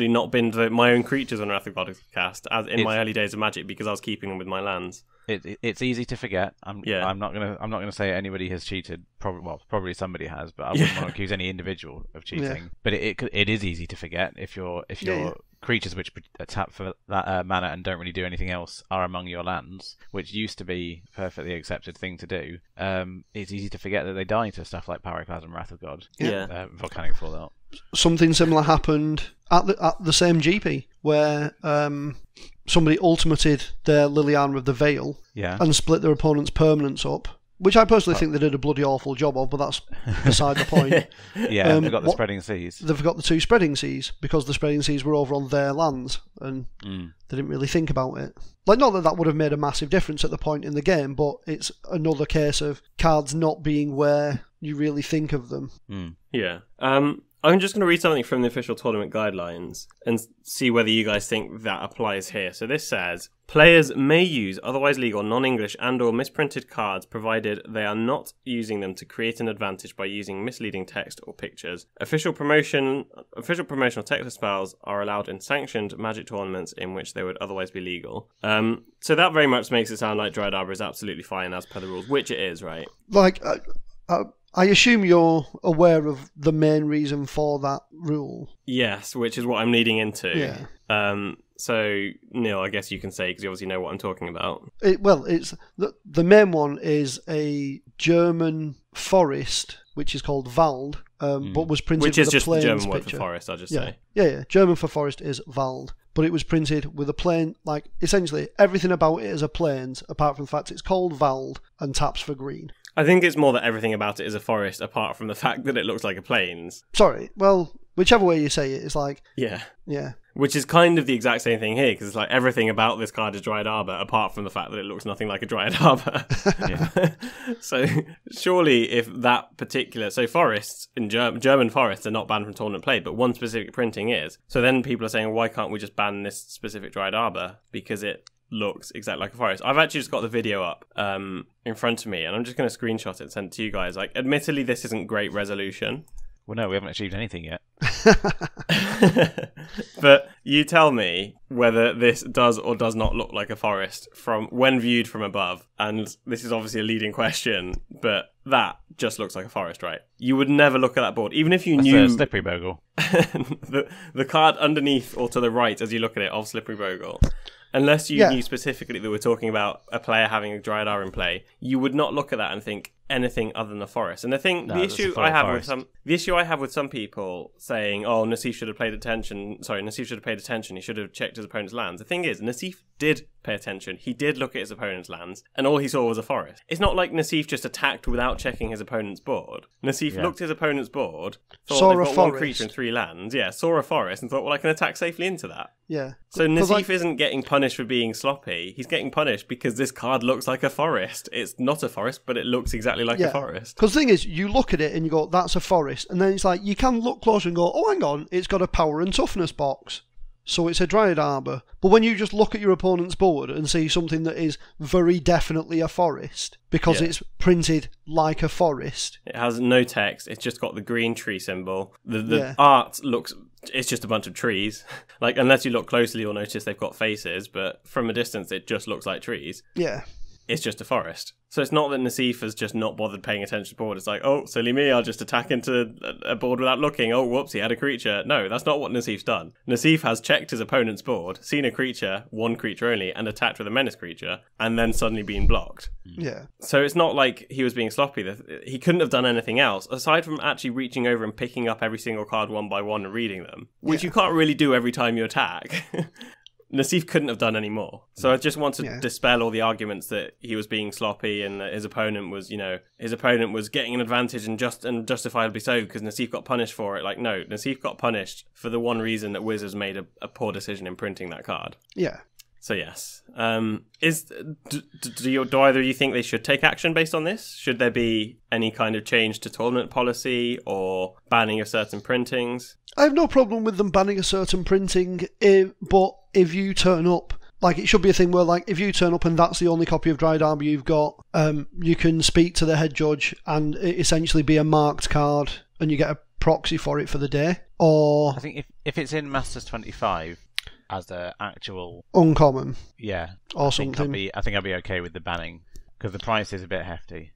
not binned my own creatures when Wrath of God is cast, as in my early days of Magic, because I was keeping them with my lands. It's easy to forget. I'm not gonna say anybody has cheated. Probably somebody has, but I wouldn't want to accuse any individual of cheating. Yeah. But it is easy to forget if your creatures which tap for that mana and don't really do anything else are among your lands, which used to be a perfectly accepted thing to do. It's easy to forget that they die to stuff like Pyroclasm, Wrath of God, Volcanic Fallout. Something similar happened at the same GP where somebody ultimated their Liliana of the Veil and split their opponent's permanents up, which I personally think they did a bloody awful job of, but that's beside the point. They've got the Spreading Seas. They've got the 2 Spreading Seas, because the Spreading Seas were over on their lands, and they didn't really think about it. Like, not that would have made a massive difference at the point in the game, but it's another case of cards not being where you really think of them. Yeah. I'm just going to read something from the official tournament guidelines and see whether you guys think that applies here. So this says, players may use otherwise legal, non-English and or misprinted cards provided they are not using them to create an advantage by using misleading text or pictures. Official promotional text or spells are allowed in sanctioned Magic tournaments in which they would otherwise be legal. So that very much makes it sound like Dryad Arbor is absolutely fine as per the rules, which it is, right? Like, I assume you're aware of the main reason for that rule. Yes, which is what I'm leading into. Yeah. So, Neil, I guess you can say, because you obviously know what I'm talking about. It's the main one is a German forest, which is called Wald, but was printed which is with just a plains the German word picture. for forest, I'll just say. Yeah. German for forest is Wald, but it was printed with a plain, like, essentially everything about it is a plains, apart from the fact it's called Wald and taps for green. I think it's more that everything about it is a forest, apart from the fact that it looks like a plains. Sorry, well, whichever way you say it, it's like... Yeah. Yeah. Which is kind of the exact same thing here, because it's like everything about this card is Dryad Arbor, apart from the fact that it looks nothing like a Dryad Arbor. So surely if that particular... So forests, in German forests are not banned from tournament play, but one specific printing is. So then people are saying, why can't we just ban this specific Dryad Arbor? Because it looks exactly like a forest. I've actually just got the video up in front of me, and I'm just going to screenshot it and send it to you guys. Like, admittedly, this isn't great resolution. Well, no, we haven't achieved anything yet. But you tell me whether this does or does not look like a forest from when viewed from above. And this is obviously a leading question, but that just looks like a forest, right? You would never look at that board, even if you knew Slippery Bogle. the card underneath or to the right as you look at it of Slippery Bogle. Unless you knew specifically that we're talking about a player having a Dryad Arbor in play, you would not look at that and think anything other than a forest. And the issue I have with some people saying, "Oh, Nassif should have paid attention. He should have checked his opponent's lands." The thing is, Nassif did pay attention. He did look at his opponent's lands, and all he saw was a forest. It's not like Nassif just attacked without checking his opponent's board. Nassif looked at his opponent's board, thought they've got one creature and 3 lands, saw a forest, and thought, well, I can attack safely into that. Yeah. So Nassif isn't getting punished for being sloppy. He's getting punished because this card looks like a forest. It's not a forest, but it looks exactly like a forest. Because the thing is, you look at it and you go, that's a forest. And then it's like, you can look closer and go, oh, hang on, it's got a power and toughness box. So it's a Dryad Arbor. But when you just look at your opponent's board and see something that is very definitely a forest, because it's printed like a forest. It has no text. It's just got the green tree symbol. The art looks... It's just a bunch of trees. Like, unless you look closely, you'll notice they've got faces, but from a distance, it just looks like trees. Yeah. it's just a forest. So it's not that Nassif has just not bothered paying attention to the board. It's like, oh, silly me, I'll just attack into a board without looking. Oh, whoops, he had a creature. No, that's not what Nassif's done. Nassif has checked his opponent's board, seen a creature, one creature only, and attacked with a menace creature, and then suddenly been blocked. Yeah. So it's not like he was being sloppy. He couldn't have done anything else, aside from actually reaching over and picking up every single card one by one and reading them, which you can't really do every time you attack. Nassif couldn't have done any more. So I just want to dispel all the arguments that he was being sloppy and that his opponent was, getting an advantage and justifiably so because Nassif got punished for it. Like, no, Nassif got punished for the one reason that Wizards made a poor decision in printing that card. Yeah. So yes, do either of you think they should take action based on this? Should there be any kind of change to tournament policy or banning of certain printings? I have no problem with them banning a certain printing, but if you turn up, like it should be a thing where like if you turn up and that's the only copy of Dryad Arbor you've got, you can speak to the head judge and it essentially be a marked card and you get a proxy for it for the day. Or I think if it's in Masters 25 as the actual uncommon, or I think I'll be okay with the banning because the price is a bit hefty.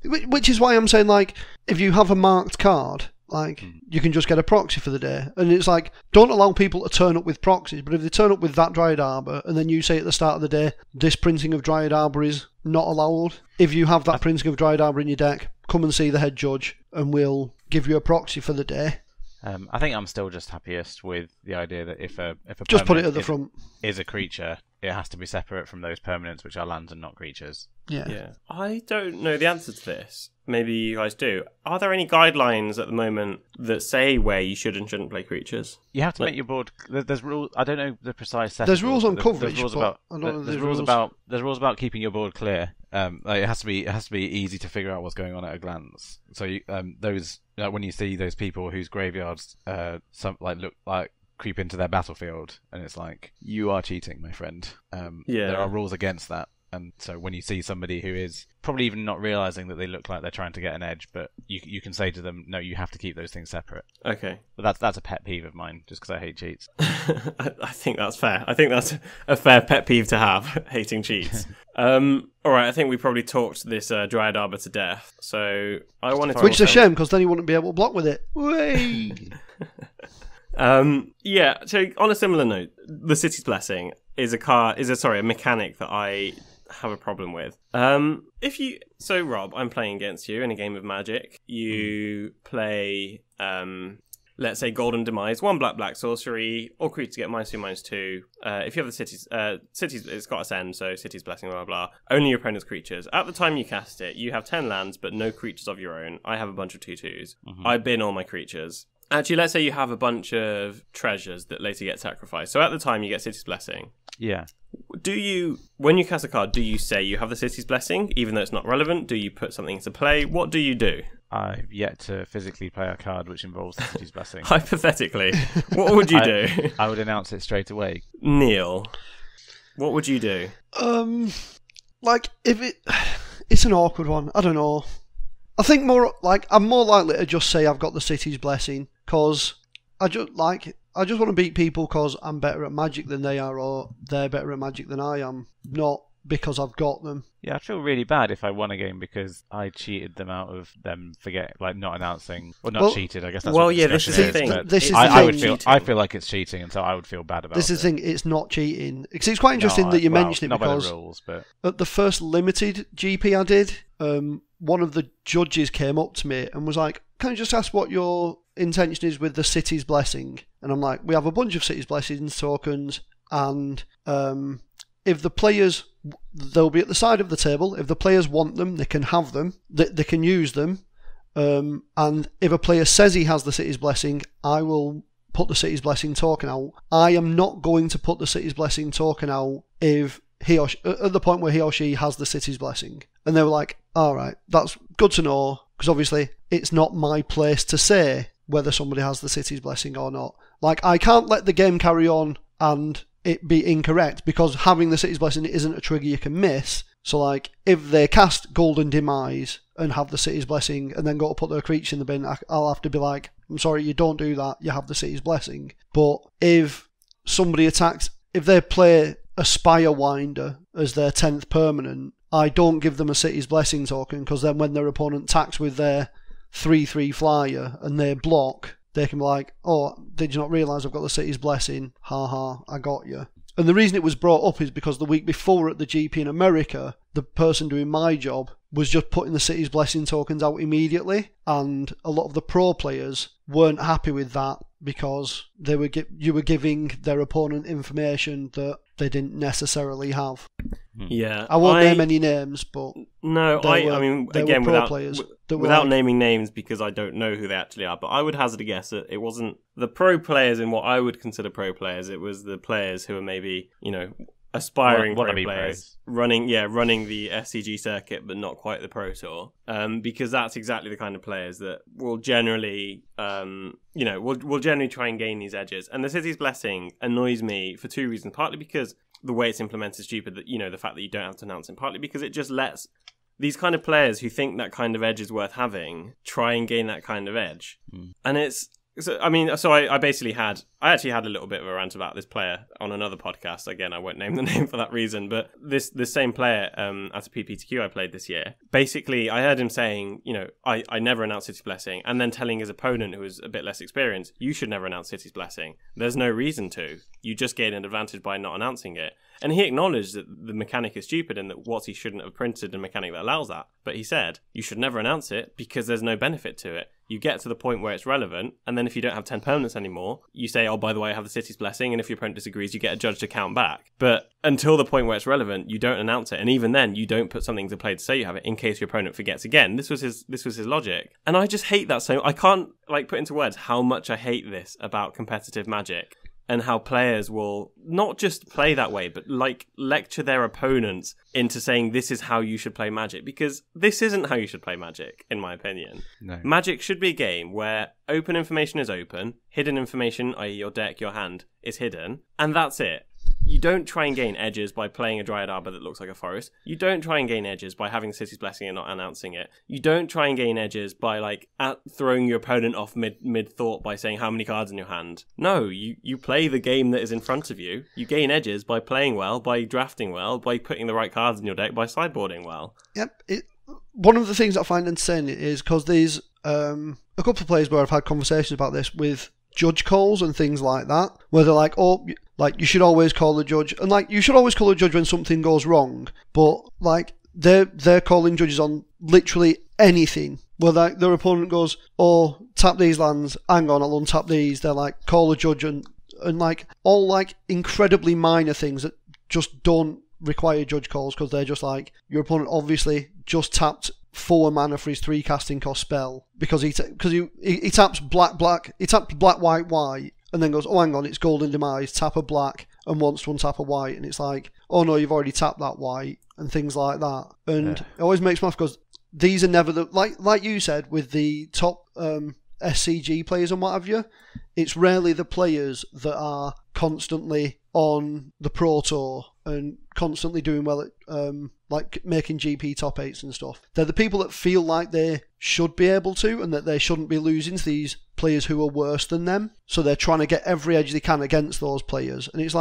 Which is why I'm saying like if you have a marked card. Like, you can just get a proxy for the day. And it's like, don't allow people to turn up with proxies, but if they turn up with that Dryad Arbor, and then you say at the start of the day, this printing of Dryad Arbor is not allowed, if you have that printing of Dryad Arbor in your deck, come and see the head judge, and we'll give you a proxy for the day. I think I'm still just happiest with the idea that if a just put it at the front is a creature, it has to be separate from those permanents which are lands and not creatures. Yeah. I don't know the answer to this. Maybe you guys do. Are there any guidelines at the moment that say where you should and shouldn't play creatures? You have to make your board. There's rules. I don't know the precise set. There's rules on coverage. There's rules about keeping your board clear. It has to be easy to figure out what's going on at a glance. So when you see those people whose graveyards creep into their battlefield, and it's like, you are cheating, my friend. There are rules against that. And so when you see somebody who is probably even not realising that they look like they're trying to get an edge, but you can say to them, no, you have to keep those things separate. Okay. But that's a pet peeve of mine, just because I hate cheats. I think that's fair. I think that's a fair pet peeve to have, hating cheats. All right, I think we probably talked this Dryad Arbor to death. So I wanted to... Which is a shame, because then you wouldn't be able to block with it. Way. So on a similar note, the City's Blessing is a mechanic that I have a problem with. Rob, I'm playing against you in a game of Magic. You play, let's say Golden Demise, 1 black sorcery, all creatures get -2/-2. If you have the cities, it's got Ascend, so City's Blessing, blah, blah, blah. Only your opponent's creatures. At the time you cast it, you have 10 lands, but no creatures of your own. I have a bunch of 2/2s. I bin all my creatures. Actually, let's say you have a bunch of treasures that later get sacrificed. So at the time you get City's Blessing. Yeah. When you cast a card, do you say you have the City's Blessing, even though it's not relevant? Do you put something into play? What do you do? I've yet to physically play a card which involves the City's Blessing. Hypothetically, what would you do? I would announce it straight away. Neil, what would you do? It's an awkward one. I don't know. I think I'm more likely to just say I've got the City's Blessing, because I just want to beat people because I'm better at Magic than they are, or they're better at Magic than I am, not because I've got them. Yeah, I'd feel really bad if I won a game because I cheated them out of them not announcing. Well, not cheated, I guess that's what the this is the thing. I feel like it's cheating, and so I would feel bad about it. This is the thing, it's not cheating. Because it's quite interesting that you mentioned it, because by the rules, but... at the first limited GP I did, one of the judges came up to me and was like, can I just ask what your intention is with the City's Blessing? And I'm like, we have a bunch of City's Blessings tokens, and if the players, they'll be at the side of the table. If the players want them, they can have them. They can use them. And if a player says he has the City's Blessing, I will put the City's Blessing token out. I am not going to put the City's Blessing token out if he or she, at the point where he or she has the City's Blessing. And they were like, all right, that's good to know, because obviously it's not my place to say whether somebody has the City's Blessing or not. Like, I can't let the game carry on and it be incorrect, because having the City's Blessing isn't a trigger you can miss. So, like, if they cast Golden Demise and have the City's Blessing and then go to put their creature in the bin, I'll have to be like, I'm sorry, you don't do that, you have the City's Blessing. But if somebody attacks, if they play a Spirewinder as their 10th permanent, I don't give them a City's Blessing token, because then when their opponent attacks with their 3/3 flyer and they block, they can be like, oh, did you not realise I've got the City's Blessing? Ha ha, I got you. And the reason it was brought up is because the week before at the GP in America, the person doing my job was just putting the City's Blessing tokens out immediately, and a lot of the pro players weren't happy with that because you were giving their opponent information that they didn't necessarily have. Yeah, I won't name any names, but no, I mean, again, without like, naming names because I don't know who they actually are, but I would hazard a guess that it wasn't the pro players in what I would consider pro players. It was the players who are maybe, aspiring pro players running the SCG circuit, but not quite the Pro Tour. Because that's exactly the kind of players that will generally, will generally try and gain these edges. And the City's Blessing annoys me for two reasons. Partly because the way it's implemented is stupid. That the fact that you don't have to announce it. Partly because it just lets these kind of players who think that kind of edge is worth having try and gain that kind of edge. And it's. So, I actually had a little bit of a rant about this player on another podcast. Again, I won't name the name for that reason, but this same player at a PPTQ I played this year, basically I heard him saying, I never announce City's Blessing, and then telling his opponent who was a bit less experienced, you should never announce City's Blessing. There's no reason to. You just gain an advantage by not announcing it. And he acknowledged that the mechanic is stupid and that WotC shouldn't have printed a mechanic that allows that. But he said, you should never announce it because there's no benefit to it. You get to the point where it's relevant, and then if you don't have 10 permanents anymore, you say, oh, by the way, I have the City's Blessing, and if your opponent disagrees, you get a judge to count back. But until the point where it's relevant, you don't announce it, and even then, you don't put something to play to say you have it in case your opponent forgets again. This was his logic. And I just hate that so I can't put into words how much I hate this about competitive Magic. And how players will not just play that way, but lecture their opponents into saying this is how you should play Magic. Because this isn't how you should play Magic, in my opinion. No. Magic should be a game where open information is open, hidden information, i.e. your deck, your hand, is hidden, and that's it. You don't try and gain edges by playing a Dryad Arbor that looks like a forest. You don't try and gain edges by having City's Blessing and not announcing it. You don't try and gain edges by throwing your opponent off mid-thought by saying how many cards in your hand. No, you play the game that is in front of you. You gain edges by playing well, by drafting well, by putting the right cards in your deck, by sideboarding well. Yep. One of the things I find insane is because there's a couple of players where I've had conversations about this with judge calls and things like that, where they're like, oh, you should always call the judge, and you should always call the judge when something goes wrong, but they're calling judges on literally anything, where their opponent goes, oh, tap these lands, hang on, I'll untap these, they're like, call the judge, and all incredibly minor things that just don't require judge calls, because they're just your opponent obviously just tapped 4 mana for his 3 casting cost spell because he taps black, he tapped black white, and then goes, oh hang on, it's Golden Demise, tap a black and wants to untap a white, and it's oh no, you've already tapped that white, and things like that. And It always makes me laugh because these are never like you said with the top SCG players and what have you, it's rarely the players that are constantly on the Pro Tour and constantly doing well at making GP top 8s and stuff. They're the people that feel like they should be able to, and that they shouldn't be losing to these players who are worse than them. So they're trying to get every edge they can against those players. And it's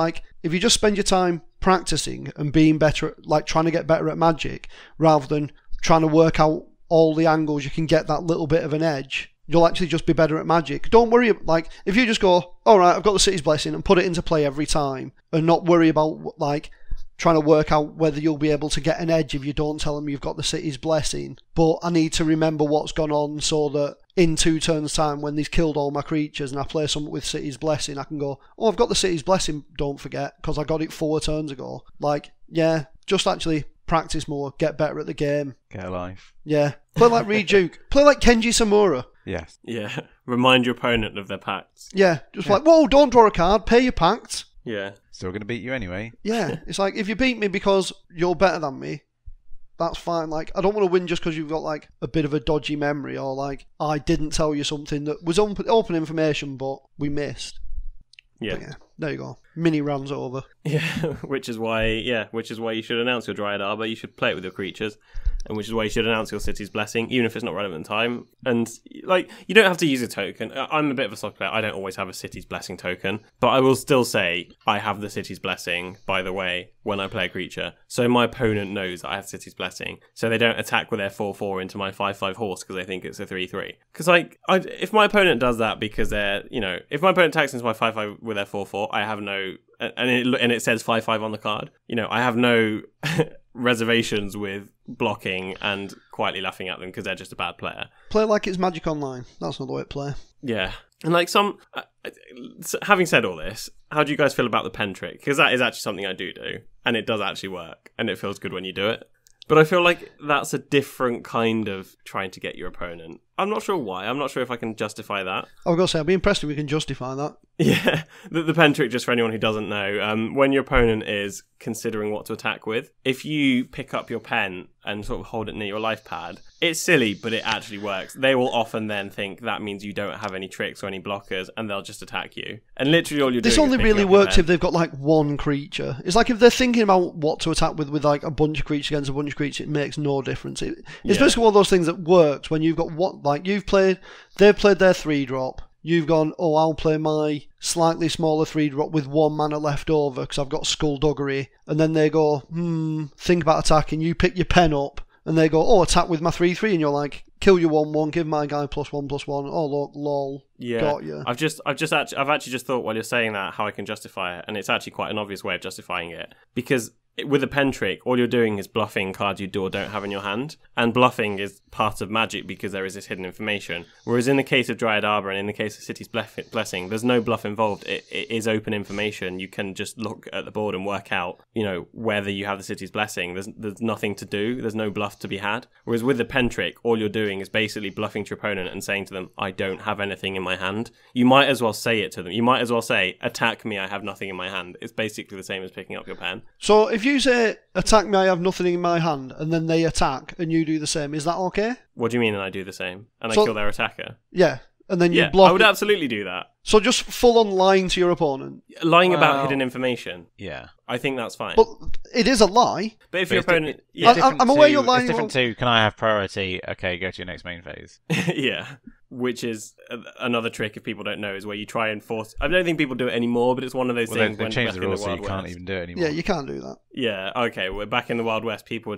if you just spend your time practicing and being better, trying to get better at Magic, rather than trying to work out all the angles you can get that little bit of an edge, you'll actually just be better at Magic. Don't worry, if you just go, alright, I've got the City's Blessing, and put it into play every time, and not worry about, trying to work out whether you'll be able to get an edge if you don't tell them you've got the City's Blessing. But I need to remember what's gone on so that in 2 turns' time, when they've killed all my creatures and I play something with City's Blessing, I can go, oh, I've got the City's Blessing, don't forget, because I got it 4 turns ago. Just actually practice more, get better at the game. Get a life. Yeah. Play like Reed Duke. Play like Kenji Samura. Yes. Yeah. Remind your opponent of their pacts. Yeah. Whoa, don't draw a card, pay your pacts. Yeah. Still going to beat you anyway. Yeah. It's if you beat me because you're better than me, that's fine. I don't want to win just because you've got a bit of a dodgy memory, or I didn't tell you something that was open information but we missed. Yeah. Yeah, there you go. Mini rounds over. Yeah, which is why you should announce your Dryad Arbor. You should play it with your creatures. and which is why you should announce your city's blessing, even if it's not relevant in time. And like, you don't have to use a token. I'm a bit of a soccer player. I don't always have a city's blessing token, but I will still say I have the city's blessing, by the way, when I play a creature. So my opponent knows I have city's blessing, so they don't attack with their 4/4 into my 5/5 horse because they think it's a 3/3. Because like, if my opponent does that because they're, if my opponent attacks into my 5/5 with their 4/4, I have no, and it says 5/5 on the card, I have no reservations with blocking and quietly laughing at them because they're just a bad player. Play like it's Magic Online. That's not the way to play. Yeah. And like having said all this, how do you guys feel about the pen trick? Because that is actually something I do, and it does actually work, and it feels good when you do it. But I feel like that's a different kind of trying to get your opponent. I'm not sure why. I'm not sure if I can justify that. I was going to say, I'd be impressed if we can justify that. Yeah, the pen trick, just for anyone who doesn't know, when your opponent is considering what to attack with, if you pick up your pen and sort of hold it near your life pad, it's silly, but it actually works. They will often then think that means you don't have any tricks or any blockers, and they'll just attack you. And literally all you're doing This only is picking really up your works pen. if they've got like one creature. It's like if they're thinking about what to attack with like a bunch of creatures against a bunch of creatures, it makes no difference. It's basically one of those things that works when you've got they've played their 3-drop. You've gone, I'll play my slightly smaller 3-drop with 1 mana left over because I've got Skullduggery. And then they go, think about attacking. You pick your pen up and they go, attack with my 3/3. And you're like, kill your 1/1, give my guy +1/+1. Oh, look, lol. Yeah, got you. I've actually just thought while you're saying that how I can justify it, and it's actually quite an obvious way of justifying it, because with a pen trick, all you're doing is bluffing cards you do or don't have in your hand, and bluffing is part of Magic because there is this hidden information. Whereas in the case of Dryad Arbor and in the case of City's Blessing, there's no bluff involved. It is open information. You can just look at the board and work out, whether you have the City's Blessing. There's nothing to do. There's no bluff to be had. Whereas with the pen trick, all you're doing is basically bluffing to your opponent and saying to them, I don't have anything in my hand. You might as well say it to them. You might as well say, attack me, I have nothing in my hand. It's basically the same as picking up your pen. So if you say, attack me, I have nothing in my hand, and then they attack and you do the same, is that okay? What do you mean and I do the same? And I kill their attacker? Yeah. And then you Yeah, block I would it. absolutely do that. So just full on lying to your opponent. Lying about hidden information. Yeah. I think that's fine. But it is a lie. But if your it's opponent... I'm aware you're lying. It's different to, can I have priority? Okay, go to your next main phase. Yeah. Which is another trick, if people don't know, is where you try and force... I don't think people do it anymore, but it's one of those things... They changed the rules so you Wild can't West. even do it anymore. Yeah, you can't do that. Yeah, okay. Well, back in the Wild West, people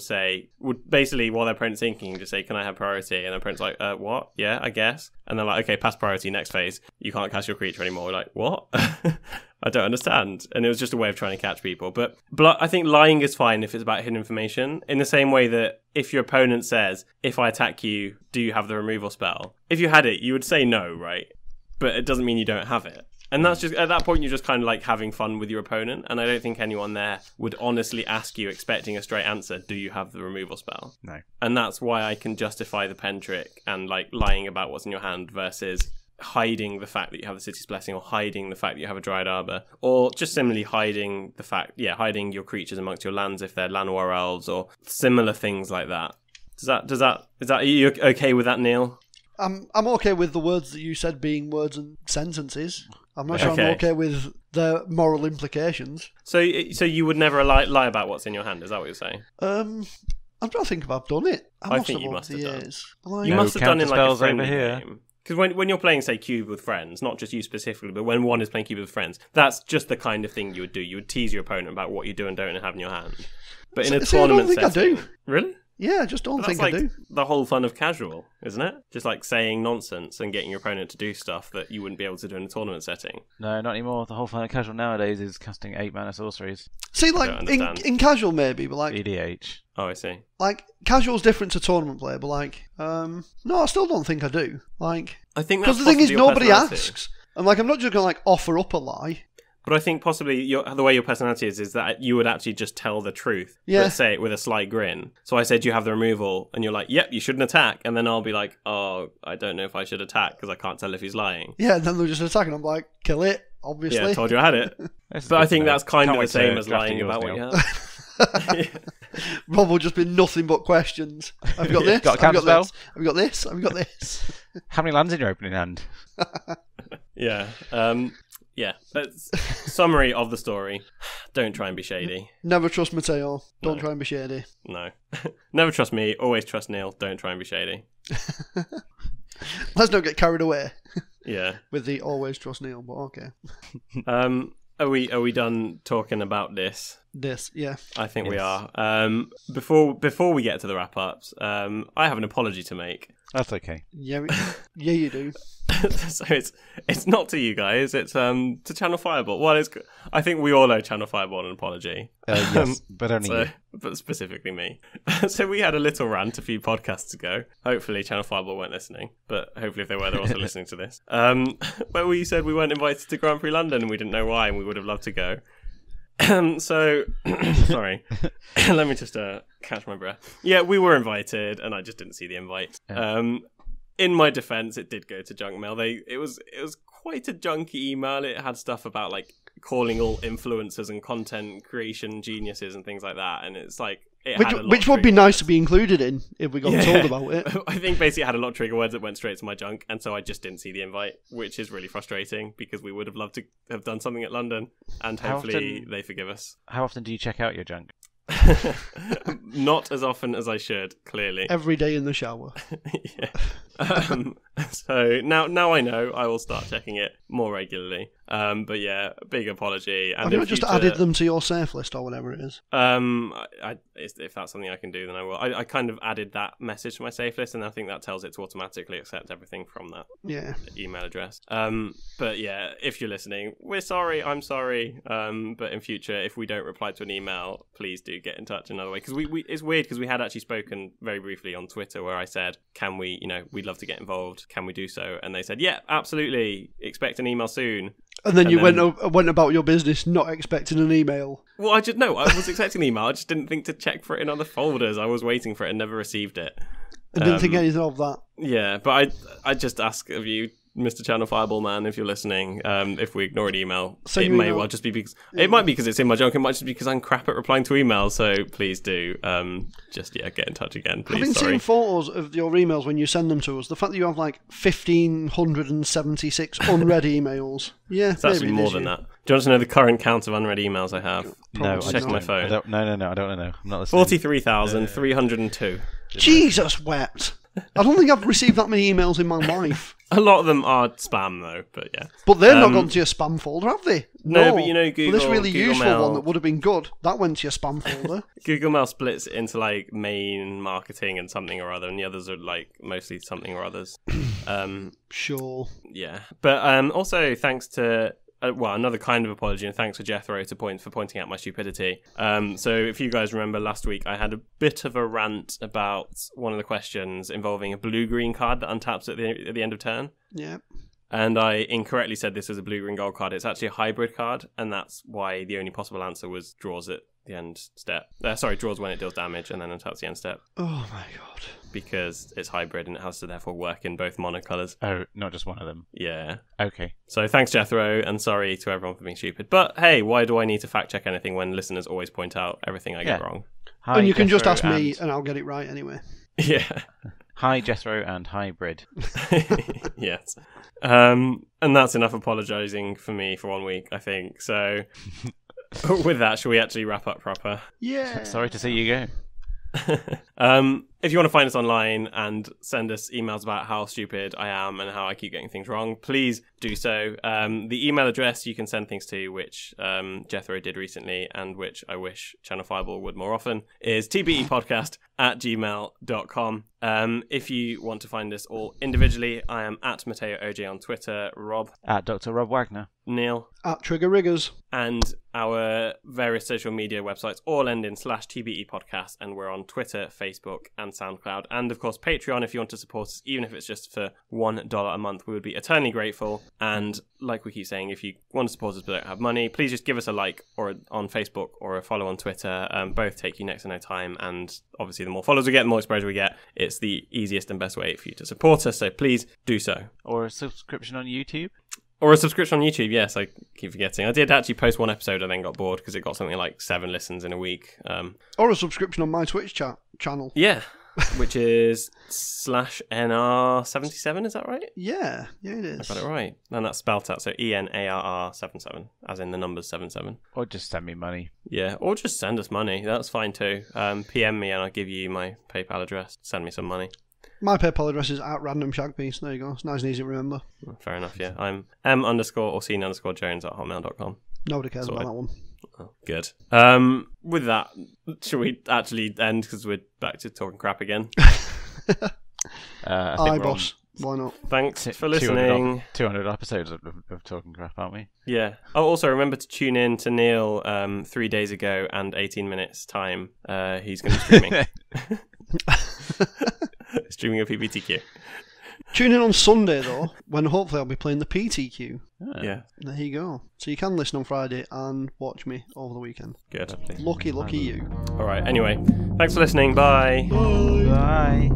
would basically, while their opponent's thinking, just say, can I have priority? And their opponent's like, what? Yeah, I guess. And they're like, okay, pass priority, next phase. You can't cast your creature anymore. We're like, what? I don't understand. And it was just a way of trying to catch people. But I think lying is fine if it's about hidden information. In the same way that if your opponent says, if I attack you, do you have the removal spell? If you had it, you would say no, right? But it doesn't mean you don't have it. And that's just, at that point, you're just kind of like having fun with your opponent. And I don't think anyone there would honestly ask you, expecting a straight answer, do you have the removal spell? No. And that's why I can justify the pen trick and like lying about what's in your hand versus hiding the fact that you have the City's Blessing, or hiding the fact that you have a Dryad Arbor, or just similarly hiding the fact, hiding your creatures amongst your lands if they're Llanowar elves, or similar things like that. Is that are you okay with that, Neil? I'm okay with the words that you said being words and sentences. I'm not sure Okay. I'm okay with the moral implications. So you would never lie about what's in your hand, is that what you're saying? I'm trying to think if I've done it. I think you must have done. You No must have done in like a counterspells friendly over here. game. Because when you're playing, say, Cube with friends, not just you specifically, but when one is playing Cube with friends, that's just the kind of thing you would do. You would tease your opponent about what you do and don't have in your hand. But in a tournament I don't think setting... I do. Really? Yeah, I just don't But think that's I like do. the whole fun of casual, isn't it? Just like saying nonsense and getting your opponent to do stuff that you wouldn't be able to do in a tournament setting. No, not anymore. The whole fun of casual nowadays is casting 8 mana sorceries. See, don't like understand. in casual maybe, but like EDH. Oh, I see. like casual's different to tournament play, but like no, I still don't think I do. Like I think that's because the thing is possibly your nobody personality. asks, and like I'm not just gonna like offer up a lie. But I think possibly the way your personality is that you would actually just tell the truth, Yeah. but say it with a slight grin. So I said you have the removal, and you're like, yep, you shouldn't attack. And then I'll be like, oh, I don't know if I should attack because I can't tell if he's lying. Yeah, and then they're just attacking. I'm like, kill it, obviously. Yeah, I told you I had it. This is But I good think to know. that's kind Can't of the wait to same as draft lying yours, about what Neil. you have. Rob will just be nothing but questions. I've got this. Got a I've got counterspell? this. I've got this. I've got this. How many lands in your opening hand? Yeah. yeah. Summary of the story: don't try and be shady. Never trust Matteo. Don't try and be shady. No, never trust me. Always trust Neil. Don't try and be shady. Let's not get carried away Yeah. with the always trust Neil. But okay, Are we done talking about this? yeah. I think we Yes. are. Before we get to the wrap ups, I have an apology to make. That's okay. Yeah, yeah, you do. So it's not to you guys. It's to Channel Fireball. Well, I think we all owe Channel Fireball an apology. Yes, but only you. But specifically me. So we had a little rant a few podcasts ago. Hopefully Channel Fireball weren't listening, but hopefully if they were, they're also listening to this. Where we said we weren't invited to Grand Prix London and we didn't know why, and we would have loved to go. So, sorry. Let me just catch my breath. Yeah, we were invited, and I just didn't see the invite. Yeah. In my defense, it did go to junk mail. It was quite a junky email. It had stuff about like calling all influencers and content creation geniuses and things like that. And it's like Which would be nice to be included in if we got told about it. I think basically it had a lot of trigger words that went straight to my junk, and so I just didn't see the invite, which is really frustrating because we would have loved to have done something at London, and hopefully they forgive us. How often do you check out your junk? Not as often as I should, clearly. Every day in the shower. Yeah. So now I know I will start checking it more regularly. But yeah, big apology. And Have you not just added them to your safe list or whatever it is? If that's something I can do, then I will. I kind of added that message to my safe list, and I think that tells it to automatically accept everything from that email address. But yeah, if you're listening, we're sorry. I'm sorry. But in future, if we don't reply to an email, please do get in touch another way. Because it's weird because we had actually spoken very briefly on Twitter where I said, can we, we'd love to get involved. Can we do so? And they said, yeah, absolutely. Expect an email soon. And then you went about your business not expecting an email. Well, I was expecting an email. I just didn't think to check for it in other folders. I was waiting for it and never received it. I didn't think anything of that. Yeah, but I just ask of you, Mr. Channel Fireball Man, if you're listening, if we ignore an email, it may well just be because it might be because it's in my junk. It might just be because I'm crap at replying to emails. So please do get in touch again, please. Having seen photos of your emails when you send them to us, the fact that you have like 1,576 unread emails, it's actually more than that. Do you want to know the current count of unread emails I have? No, check my phone. No, I don't know. I'm not listening. 43,302. Jesus wept. I don't think I've received that many emails in my life. A lot of them are spam, though, but yeah. But they've not gone to your spam folder, have they? No, but Google... But this really Google useful Mail, one that would have been good, that went to your spam folder. Google Mail splits it into, like, main marketing and something or other, and the others are, like, mostly something or others. Sure. Yeah. But also, thanks to... another kind of apology, and thanks for Jethro for pointing out my stupidity. So if you guys remember last week, I had a bit of a rant about one of the questions involving a blue-green card that untaps at the end of turn. Yeah. And I incorrectly said this was a blue-green gold card. It's actually a hybrid card, and that's why the only possible answer was draws at the end step. Draws when it deals damage, and then untaps the end step. Oh my god. Because it's hybrid and it has to therefore work in both monocolours. Oh, not just one of them. Yeah. Okay. So thanks, Jethro, and sorry to everyone for being stupid. But hey, why do I need to fact check anything when listeners always point out everything I get wrong? Hi, and you can just Jethro ask me and I'll get it right anyway. Yeah. Hi, Jethro and hybrid. Yes. And that's enough apologising for me for 1 week, I think. So with that, shall we actually wrap up proper? Yeah. Sorry to see you go. If you want to find us online and send us emails about how stupid I am and how I keep getting things wrong, please do so. The email address you can send things to, which Jethro did recently and which I wish Channel Fireball would more often, is tbepodcast@gmail.com. If you want to find us all individually, I am at Matteo OJ on Twitter, Rob At Dr. Rob Wagner. Neil, At Trigger Riggers. and our various social media websites all end in /TBE podcast, and we're on Twitter, Facebook, and SoundCloud, and of course Patreon if you want to support us, even if it's just for $1 a month. We would be eternally grateful. And like we keep saying, if you want to support us but don't have money, please just give us a like or on Facebook or a follow on Twitter. Both take you next to no time, and obviously the more followers we get, the more exposure we get. It's the easiest and best way for you to support us, so please do so. Or a subscription on YouTube. Or a subscription on YouTube, yes, I keep forgetting. I did actually post one episode and then got bored because it got something like 7 listens in a week. Or a subscription on my Twitch channel. Yeah, which is /NR77, is that right? Yeah, it is. I got it right. And that's spelt out, so ENARR77, as in the numbers 77. Or just send me money. Yeah, or just send us money. That's fine too. PM me and I'll give you my PayPal address. Send me some money. My PayPal address is @randomshagpiece. There you go. It's nice and easy to remember. Fair enough, yeah. I'm m_Orsini_Jones@hotmail.com. Nobody cares about that one. Oh, good. With that, should we actually end because we're back to talking crap again? I think we're boss. Why not? Thanks for listening. 200 episodes of talking crap, aren't we? Yeah. Oh, also remember to tune in to Neil 3 days ago and 18 minutes time. He's going to be streaming. Streaming a PPTQ. Tune in on Sunday, though, when hopefully I'll be playing the PTQ. Yeah. There you go. So you can listen on Friday and watch me over the weekend. Good. Lucky you. All right. Anyway, thanks for listening. Bye. Bye.